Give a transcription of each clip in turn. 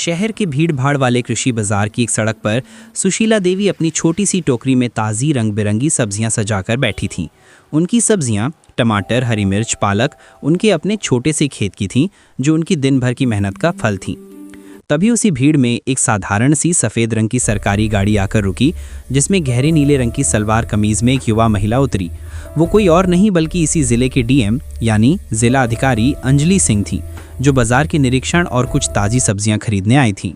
शहर के भीड़ भाड़ वाले कृषि बाजार की एक सड़क पर सुशीला देवी अपनी छोटी सी टोकरी में ताज़ी रंग बिरंगी सब्जियां सजाकर बैठी थीं। उनकी सब्जियां टमाटर, हरी मिर्च, पालक उनके अपने छोटे से खेत की थीं, जो उनकी दिन भर की मेहनत का फल थीं। तभी उसी भीड़ में एक साधारण सी सफ़ेद रंग की सरकारी गाड़ी आकर रुकी, जिसमें गहरे नीले रंग की सलवार कमीज में एक युवा महिला उतरी। वो कोई और नहीं बल्कि इसी ज़िले के डीएम यानी ज़िला अधिकारी अंजलि सिंह थी, जो बाजार के निरीक्षण और कुछ ताज़ी सब्जियां खरीदने आई थीं।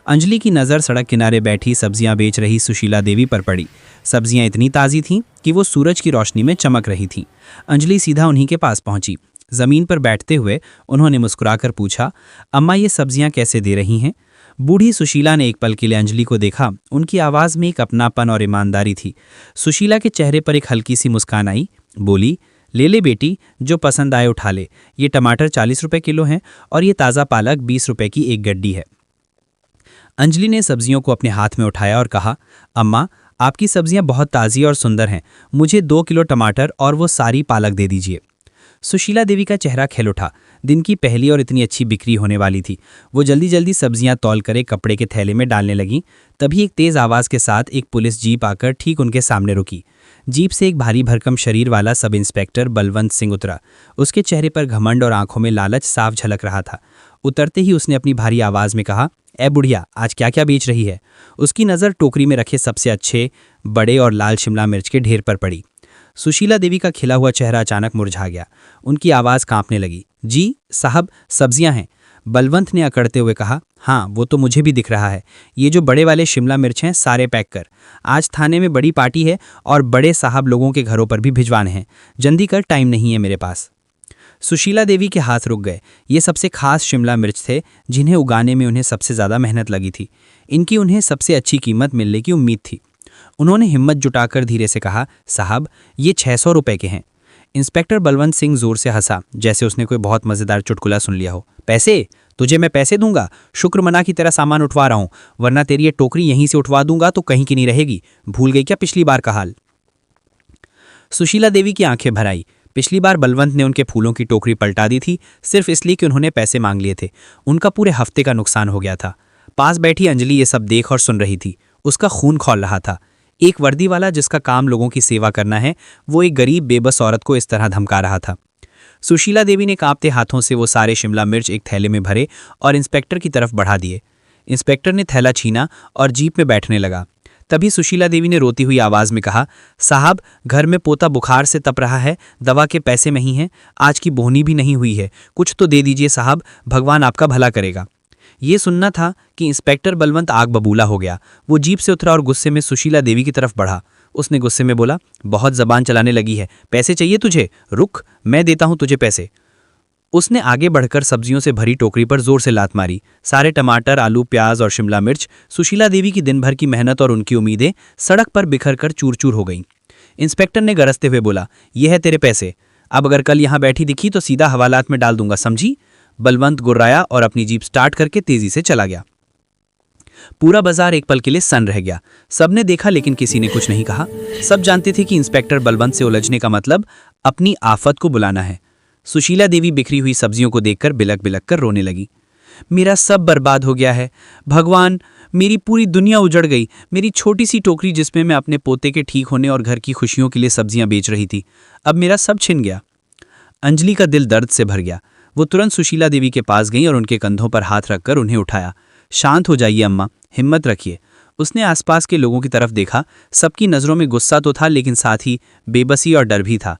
अंजलि की नज़र सड़क किनारे बैठी सब्जियां बेच रही सुशीला देवी पर पड़ी। सब्जियां इतनी ताज़ी थीं कि वो सूरज की रोशनी में चमक रही थीं। अंजलि सीधा उन्हीं के पास पहुंची। ज़मीन पर बैठते हुए उन्होंने मुस्कुराकर पूछा, अम्मा ये सब्जियां कैसे दे रही हैं? बूढ़ी सुशीला ने एक पल के लिए अंजलि को देखा। उनकी आवाज़ में एक अपनापन और ईमानदारी थी। सुशीला के चेहरे पर एक हल्की सी मुस्कान आई। बोली, ले ले बेटी, जो पसंद आए उठा ले। ये टमाटर 40 रुपये किलो हैं और ये ताज़ा पालक 20 रुपये की एक गड्डी है। अंजलि ने सब्जियों को अपने हाथ में उठाया और कहा, अम्मा आपकी सब्जियां बहुत ताज़ी और सुंदर हैं। मुझे 2 किलो टमाटर और वो सारी पालक दे दीजिए। सुशीला देवी का चेहरा खिल उठा। दिन की पहली और इतनी अच्छी बिक्री होने वाली थी। वो जल्दी जल्दी सब्जियां तौल कर एक कपड़े के थैले में डालने लगी। तभी एक तेज़ आवाज़ के साथ एक पुलिस जीप आकर ठीक उनके सामने रुकी। जीप से एक भारी भरकम शरीर वाला सब इंस्पेक्टर बलवंत सिंह उतरा। उसके चेहरे पर घमंड और आंखों में लालच साफ झलक रहा था। उतरते ही उसने अपनी भारी आवाज़ में कहा, ए बुढ़िया, आज क्या क्या बेच रही है? उसकी नज़र टोकरी में रखे सबसे अच्छे, बड़े और लाल शिमला मिर्च के ढेर पर पड़ी। सुशीला देवी का खिला हुआ चेहरा अचानक मुरझा गया। उनकी आवाज़ कांपने लगी। जी साहब, सब्जियां हैं। बलवंत ने अकड़ते हुए कहा, हाँ वो तो मुझे भी दिख रहा है। ये जो बड़े वाले शिमला मिर्च हैं सारे पैक कर। आज थाने में बड़ी पार्टी है और बड़े साहब लोगों के घरों पर भी भिजवाने हैं। जल्दी कर, टाइम नहीं है मेरे पास। सुशीला देवी के हाथ रुक गए। ये सबसे खास शिमला मिर्च थे, जिन्हें उगाने में उन्हें सबसे ज़्यादा मेहनत लगी थी। इनकी उन्हें सबसे अच्छी कीमत मिलने की उम्मीद थी। उन्होंने हिम्मत जुटाकर धीरे से कहा, साहब ये 600 रुपये के हैं। इंस्पेक्टर बलवंत सिंह जोर से हंसा, जैसे उसने कोई बहुत मज़ेदार चुटकुला सुन लिया हो। पैसे? तुझे मैं पैसे दूंगा? शुक्र मना की तरह सामान उठवा रहा हूं, वरना तेरी ये टोकरी यहीं से उठवा दूंगा तो कहीं की नहीं रहेगी। भूल गई क्या पिछली बार का हाल? सुशीला देवी की आंखें भर आई। पिछली बार बलवंत ने उनके फूलों की टोकरी पलटा दी थी, सिर्फ इसलिए कि उन्होंने पैसे मांग लिए थे। उनका पूरे हफ्ते का नुकसान हो गया था। पास बैठी अंजलि ये सब देख और सुन रही थी। उसका खून खौल रहा था। एक वर्दी वाला जिसका काम लोगों की सेवा करना है, वो एक गरीब बेबस औरत को इस तरह धमका रहा था। सुशीला देवी ने कांपते हाथों से वो सारे शिमला मिर्च एक थैले में भरे और इंस्पेक्टर की तरफ बढ़ा दिए। इंस्पेक्टर ने थैला छीना और जीप में बैठने लगा। तभी सुशीला देवी ने रोती हुई आवाज़ में कहा, साहब घर में पोता बुखार से तप रहा है, दवा के पैसे नहीं हैं, आज की बोहनी भी नहीं हुई है, कुछ तो दे दीजिए साहब, भगवान आपका भला करेगा। ये सुनना था कि इंस्पेक्टर बलवंत आग बबूला हो गया। वो जीप से उतरा और गुस्से में सुशीला देवी की तरफ बढ़ा। उसने गुस्से में बोला, बहुत जबान चलाने लगी है, पैसे चाहिए तुझे? रुक, मैं देता हूं तुझे पैसे। उसने आगे बढ़कर सब्जियों से भरी टोकरी पर जोर से लात मारी। सारे टमाटर, आलू, प्याज और शिमला मिर्च, सुशीला देवी की दिन भर की मेहनत और उनकी उम्मीदें सड़क पर बिखर कर चूर चूर हो गईं। इंस्पेक्टर ने गरजते हुए बोला, ये है तेरे पैसे। अब अगर कल यहाँ बैठी दिखी तो सीधा हवालात में डाल दूंगा, समझी? बलवंत गुर्राया और अपनी जीप स्टार्ट करके तेजी से चला गया। पूरा बाजार एक पल के लिए सन्न रह गया। सबने देखा लेकिन किसी ने कुछ नहीं कहा। सब जानते थे कि इंस्पेक्टर बलवंत से उलझने का मतलब अपनी आफत को बुलाना है। सुशीला देवी बिखरी हुई सब्जियों को देखकर बिलक बिलक कर रोने लगी। मेरा सब बर्बाद हो गया है भगवान, मेरी पूरी दुनिया उजड़ गई। मेरी छोटी सी टोकरी जिसमें मैं अपने पोते के ठीक होने और घर की खुशियों के लिए सब्जियां बेच रही थी, अब मेरा सब छिन गया। अंजलि का दिल दर्द से भर गया। वो तुरंत सुशीला देवी के पास गई और उनके कंधों पर हाथ रखकर उन्हें उठाया। शांत हो जाइए अम्मा, हिम्मत रखिए। उसने आसपास के लोगों की तरफ देखा। सबकी नज़रों में गुस्सा तो था, लेकिन साथ ही बेबसी और डर भी था।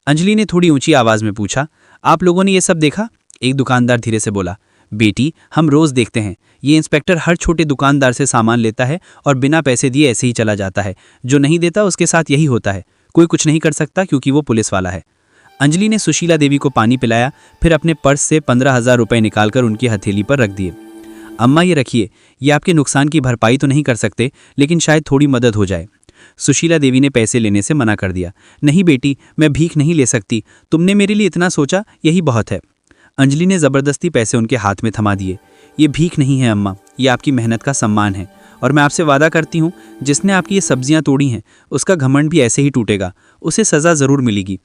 अंजलि ने थोड़ी ऊंची आवाज़ में पूछा, आप लोगों ने ये सब देखा? एक दुकानदार धीरे से बोला, बेटी हम रोज़ देखते हैं, ये इंस्पेक्टर हर छोटे दुकानदार से सामान लेता है और बिना पैसे दिए ऐसे ही चला जाता है। जो नहीं देता उसके साथ यही होता है। कोई कुछ नहीं कर सकता क्योंकि वो पुलिस वाला है। अंजलि ने सुशीला देवी को पानी पिलाया, फिर अपने पर्स से 15,000 रुपये निकालकर उनकी हथेली पर रख दिए। अम्मा ये रखिए, ये आपके नुकसान की भरपाई तो नहीं कर सकते, लेकिन शायद थोड़ी मदद हो जाए। सुशीला देवी ने पैसे लेने से मना कर दिया। नहीं बेटी, मैं भीख नहीं ले सकती, तुमने मेरे लिए इतना सोचा, यही बहुत है। अंजलि ने ज़बरदस्ती पैसे उनके हाथ में थमा दिए। ये भीख नहीं है अम्मा, ये आपकी मेहनत का सम्मान है, और मैं आपसे वादा करती हूँ, जिसने आपकी ये सब्जियाँ तोड़ी हैं उसका घमंड भी ऐसे ही टूटेगा, उसे सज़ा ज़रूर मिलेगी।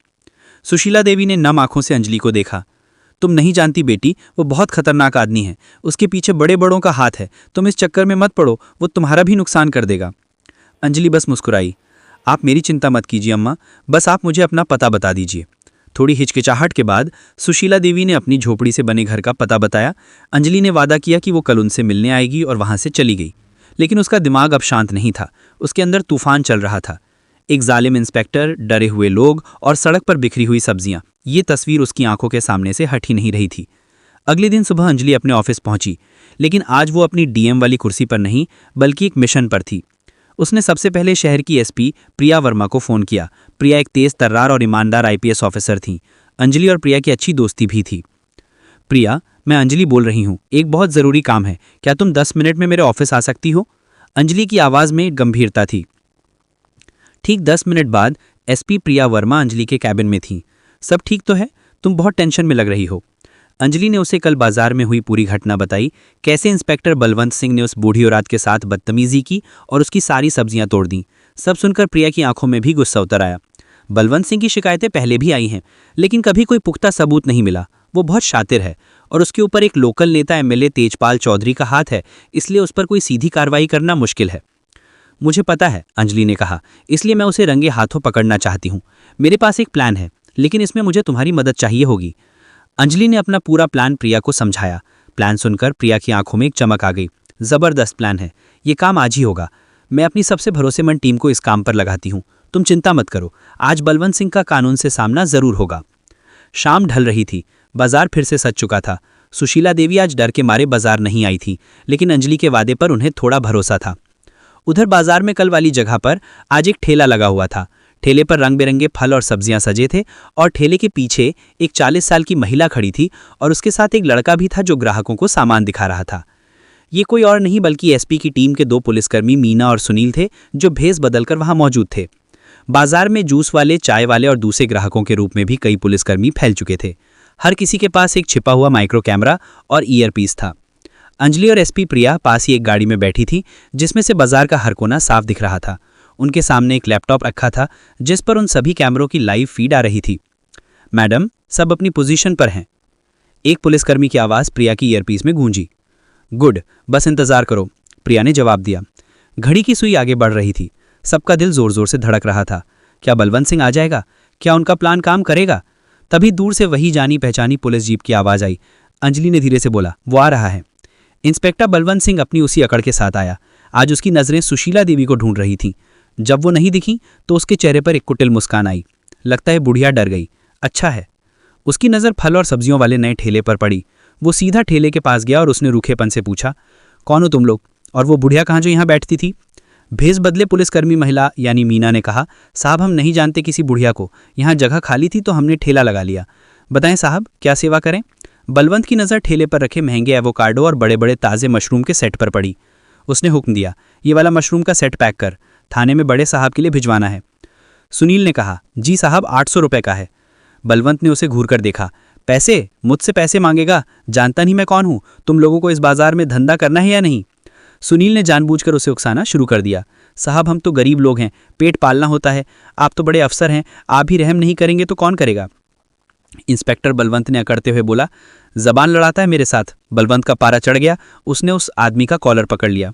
सुशीला देवी ने नम आंखों से अंजलि को देखा। तुम नहीं जानती बेटी, वो बहुत खतरनाक आदमी है। उसके पीछे बड़े बड़ों का हाथ है। तुम इस चक्कर में मत पड़ो, वो तुम्हारा भी नुकसान कर देगा। अंजलि बस मुस्कुराई। आप मेरी चिंता मत कीजिए अम्मा, बस आप मुझे अपना पता बता दीजिए। थोड़ी हिचकिचाहट के बाद सुशीला देवी ने अपनी झोपड़ी से बने घर का पता बताया। अंजलि ने वादा किया कि वो कल उनसे मिलने आएगी और वहां से चली गई। लेकिन उसका दिमाग अब शांत नहीं था। उसके अंदर तूफान चल रहा था। एक जालिम इंस्पेक्टर, डरे हुए लोग और सड़क पर बिखरी हुई सब्जियां, ये तस्वीर उसकी आंखों के सामने से हट ही नहीं रही थी। अगले दिन सुबह अंजलि अपने ऑफिस पहुंची, लेकिन आज वो अपनी डीएम वाली कुर्सी पर नहीं बल्कि एक मिशन पर थी। उसने सबसे पहले शहर की एसपी प्रिया वर्मा को फ़ोन किया। प्रिया एक तेज़ तर्रार और ईमानदार आईपीएस ऑफिसर थी। अंजलि और प्रिया की अच्छी दोस्ती भी थी। प्रिया, मैं अंजलि बोल रही हूँ, एक बहुत ज़रूरी काम है, क्या तुम 10 मिनट में मेरे ऑफिस आ सकती हो? अंजलि की आवाज़ में गंभीरता थी। ठीक 10 मिनट बाद एसपी प्रिया वर्मा अंजलि के कैबिन में थी। सब ठीक तो है? तुम बहुत टेंशन में लग रही हो। अंजलि ने उसे कल बाजार में हुई पूरी घटना बताई, कैसे इंस्पेक्टर बलवंत सिंह ने उस बूढ़ी औरत के साथ बदतमीजी की और उसकी सारी सब्जियां तोड़ दी। सब सुनकर प्रिया की आंखों में भी गुस्सा उतर आया। बलवंत सिंह की शिकायतें पहले भी आई हैं, लेकिन कभी कोई पुख्ता सबूत नहीं मिला। वो बहुत शातिर है और उसके ऊपर एक लोकल नेता एमएलए तेजपाल चौधरी का हाथ है, इसलिए उस पर कोई सीधी कार्रवाई करना मुश्किल है। मुझे पता है, अंजलि ने कहा, इसलिए मैं उसे रंगे हाथों पकड़ना चाहती हूँ। मेरे पास एक प्लान है, लेकिन इसमें मुझे तुम्हारी मदद चाहिए होगी। अंजलि ने अपना पूरा प्लान प्रिया को समझाया। प्लान सुनकर प्रिया की आंखों में एक चमक आ गई। ज़बरदस्त प्लान है, ये काम आज ही होगा। मैं अपनी सबसे भरोसेमंद टीम को इस काम पर लगाती हूँ। तुम चिंता मत करो, आज बलवंत सिंह का कानून से सामना ज़रूर होगा। शाम ढल रही थी। बाजार फिर से सज चुका था। सुशीला देवी आज डर के मारे बाजार नहीं आई थी, लेकिन अंजलि के वादे पर उन्हें थोड़ा भरोसा था। उधर बाजार में कल वाली जगह पर आज एक ठेला लगा हुआ था। ठेले पर रंग बिरंगे फल और सब्जियां सजे थे और ठेले के पीछे एक 40 साल की महिला खड़ी थी और उसके साथ एक लड़का भी था जो ग्राहकों को सामान दिखा रहा था। ये कोई और नहीं बल्कि एसपी की टीम के 2 पुलिसकर्मी मीना और सुनील थे, जो भेस बदलकर वहां मौजूद थे। बाजार में जूस वाले, चाय वाले और दूसरे ग्राहकों के रूप में भी कई पुलिसकर्मी फैल चुके थे। हर किसी के पास एक छिपा हुआ माइक्रो कैमरा और ईयरपीस था। अंजलि और एसपी प्रिया पास ही एक गाड़ी में बैठी थी, जिसमें से बाजार का हर कोना साफ दिख रहा था। उनके सामने एक लैपटॉप रखा था, जिस पर उन सभी कैमरों की लाइव फीड आ रही थी। मैडम, सब अपनी पोजीशन पर हैं। एक पुलिसकर्मी की आवाज़ प्रिया की ईयरपीस में गूंजी। गुड, बस इंतजार करो, प्रिया ने जवाब दिया। घड़ी की सुई आगे बढ़ रही थी। सबका दिल जोर जोर से धड़क रहा था। क्या बलवंत सिंह आ जाएगा? क्या उनका प्लान काम करेगा? तभी दूर से वही जानी पहचानी पुलिस जीप की आवाज़ आई। अंजलि ने धीरे से बोला, वो आ रहा है। इंस्पेक्टर बलवंत सिंह अपनी उसी अकड़ के साथ आया। आज उसकी नज़रें सुशीला देवी को ढूंढ रही थीं। जब वो नहीं दिखी तो उसके चेहरे पर एक कुटिल मुस्कान आई। लगता है बुढ़िया डर गई। अच्छा है। उसकी नज़र फल और सब्जियों वाले नए ठेले पर पड़ी। वो सीधा ठेले के पास गया और उसने रूखेपन से पूछा, कौन हो तुम लोग? और वो बुढ़िया कहाँ जो यहाँ बैठती थी? भेस बदले पुलिसकर्मी महिला यानी मीना ने कहा, साहब हम नहीं जानते किसी बुढ़िया को, यहाँ जगह खाली थी तो हमने ठेला लगा लिया। बताएं साहब, क्या सेवा करें? बलवंत की नज़र ठेले पर रखे महंगे एवोकाडो और बड़े बड़े ताज़े मशरूम के सेट पर पड़ी। उसने हुक्म दिया, ये वाला मशरूम का सेट पैक कर, थाने में बड़े साहब के लिए भिजवाना है। सुनील ने कहा, जी साहब 800 रुपये का है। बलवंत ने उसे घूर कर देखा। पैसे? मुझसे पैसे मांगेगा? जानता नहीं मैं कौन हूँ? तुम लोगों को इस बाजार में धंधा करना है या नहीं? सुनील ने जानबूझकर उसे उकसाना शुरू कर दिया। साहब हम तो गरीब लोग हैं, पेट पालना होता है। आप तो बड़े अफसर हैं, आप ही रहम नहीं करेंगे तो कौन करेगा? इंस्पेक्टर बलवंत ने अकड़ते हुए बोला, जबान लड़ाता है मेरे साथ? बलवंत का पारा चढ़ गया। उसने उस आदमी का कॉलर पकड़ लिया।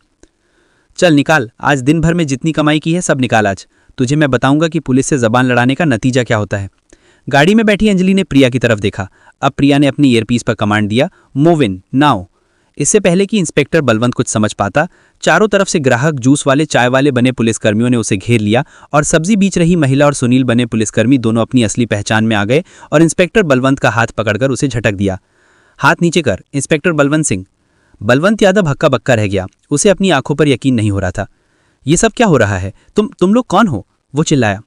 चल निकाल, आज दिन भर में जितनी कमाई की है सब निकाल आज। तुझे मैं बताऊंगा कि पुलिस से जबान लड़ाने का नतीजा क्या होता है। गाड़ी में बैठी अंजलि ने प्रिया की तरफ देखा। अब प्रिया ने अपनी ईयरपीस पर कमांड दिया, मूव इन नाउ। इससे पहले कि इंस्पेक्टर बलवंत कुछ समझ पाता, चारों तरफ से ग्राहक, जूस वाले, चाय वाले बने पुलिसकर्मियों ने उसे घेर लिया और सब्जी बेच रही महिला और सुनील बने पुलिसकर्मी दोनों अपनी असली पहचान में आ गए और इंस्पेक्टर बलवंत का हाथ पकड़कर उसे झटक दिया। हाथ नीचे कर, इंस्पेक्टर बलवंत सिंह। बलवंत यादव हक्का बक्का रह गया। उसे अपनी आंखों पर यकीन नहीं हो रहा था। ये सब क्या हो रहा है? तुम लोग कौन हो? वो चिल्लाया।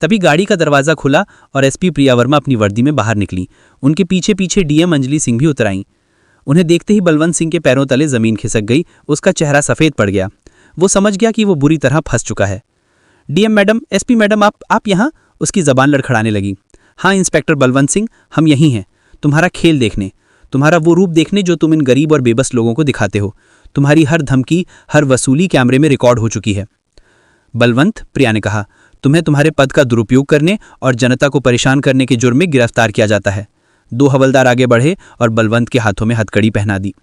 तभी गाड़ी का दरवाज़ा खुला और एसपी प्रिया वर्मा अपनी वर्दी में बाहर निकली। उनके पीछे पीछे डीएम अंजलि सिंह भी उतर आईं। उन्हें देखते ही बलवंत सिंह के पैरों तले ज़मीन खिसक गई। उसका चेहरा सफ़ेद पड़ गया। वो समझ गया कि वो बुरी तरह फंस चुका है। डीएम मैडम, एसपी मैडम, आप यहाँ? उसकी ज़बान लड़खड़ाने लगी। हाँ इंस्पेक्टर बलवंत सिंह, हम यहीं हैं, तुम्हारा खेल देखने, तुम्हारा वो रूप देखने जो तुम इन गरीब और बेबस लोगों को दिखाते हो। तुम्हारी हर धमकी, हर वसूली कैमरे में रिकॉर्ड हो चुकी है। बलवंत, प्रिया ने कहा, तुम्हें तुम्हारे पद का दुरुपयोग करने और जनता को परेशान करने के जुर्म में गिरफ्तार किया जाता है। 2 हवलदार आगे बढ़े और बलवंत के हाथों में हथकड़ी पहना दी।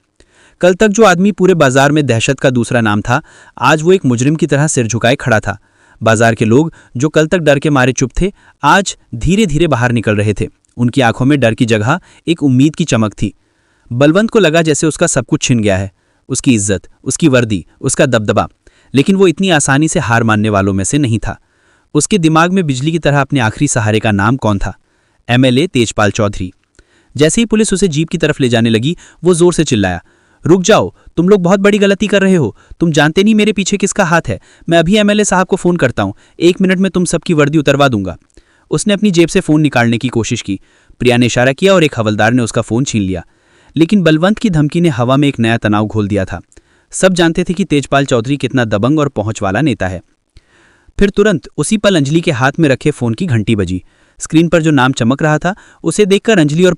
कल तक जो आदमी पूरे बाजार में दहशत का दूसरा नाम था, आज वो एक मुजरिम की तरह सिर झुकाए खड़ा था। बाजार के लोग जो कल तक डर के मारे चुप थे, आज धीरे धीरे बाहर निकल रहे थे। उनकी आंखों में डर की जगह एक उम्मीद की चमक थी। बलवंत को लगा जैसे उसका सब कुछ छिन गया है, उसकी इज्जत, उसकी वर्दी, उसका दबदबा। लेकिन वो इतनी आसानी से हार मानने वालों में से नहीं था। उसके दिमाग में बिजली की तरह अपने आखिरी सहारे का नाम कौन था? एमएलए तेजपाल चौधरी। जैसे ही पुलिस उसे जीप की तरफ ले जाने लगी, वो जोर से चिल्लाया, रुक जाओ, तुम लोग बहुत बड़ी गलती कर रहे हो। तुम जानते नहीं मेरे पीछे किसका हाथ है। मैं अभी एमएलए साहब को फोन करता हूँ, 1 मिनट में तुम सबकी वर्दी उतरवा दूंगा। उसने अपनी जेब से फोन निकालने की कोशिश की। प्रिया ने इशारा किया और एक हवलदार ने उसका फोन छीन लिया। लेकिन बलवंत की धमकी ने हवा में एक नया तनाव घोल दिया था। सब जानते थे कि तेजपाल चौधरी कितना दबंग और पहुंच वाला नेता है। फिर तुरंत उसी पल अंजलि के हाथ में रखे फोन की घंटी बजी। स्क्रीन पर जो नाम चमक रहा था, उसे देखकर अंजलि और